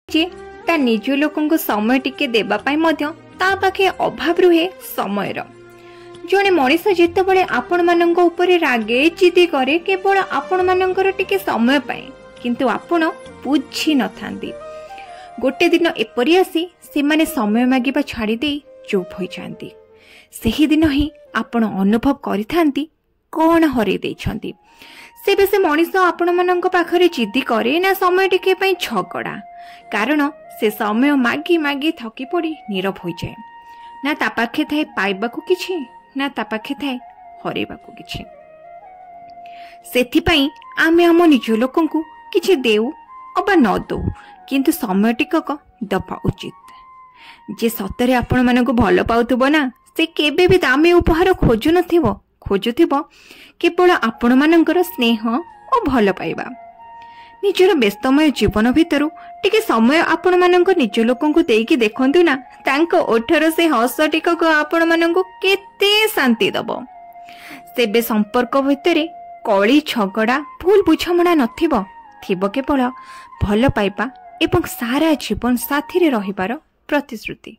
जे ता निज लोकंको समय टिके देबा पाई मध्य ता पाखे अभाव रुहे समयर। जणे मनीष जेतेबेले आपण मानंको उपरे रागे जिदी करे केवल आपण मानंकर टिके समय पाए, किंतु आपण बुझी न थांती। गोटे दिन एपरि आसी से माने समय मागिबा छाड़ी दे चुप हो जाती। सही दिन ही आपण अनुभव करिथांती कौन हरे देछंती। सेबे से मनीष आपण मानंको पाखरे जिद्दी करे ना समय टिके पई झगड़ा, कारण से समय मागी मागी थकी पड़ी नीरव हो जाए। ना ता पाखे थाए पाइबाकू किछि ना ता पाखे थाए हरेबाकू किछि। सेथिपई आमे आम निज लोकंकु किछि देउ अबा न दो, किंतु समय टिकक दबा उचित। जे सतरे आपण मानंकु भल पाउथबो ना से केबे भी दामी उपहार खोजुथिबो केवल आपण मानंकर स्नेह और भल पाइबा। निजर व्यस्तमय जीवन भितरु टिके समय आपण मानंको निज लोकंकु देकी देखंतु ना, तांको ओठर से हस टिकक आपण मानंकु केते शांति दबो। सेबे संपर्क भितरे कली झगड़ा भूल बुझमणा नथिबो, थिबो केवल भल पाइबा एवं सारा जीवन साथी रे रहिबार प्रतिश्रुति।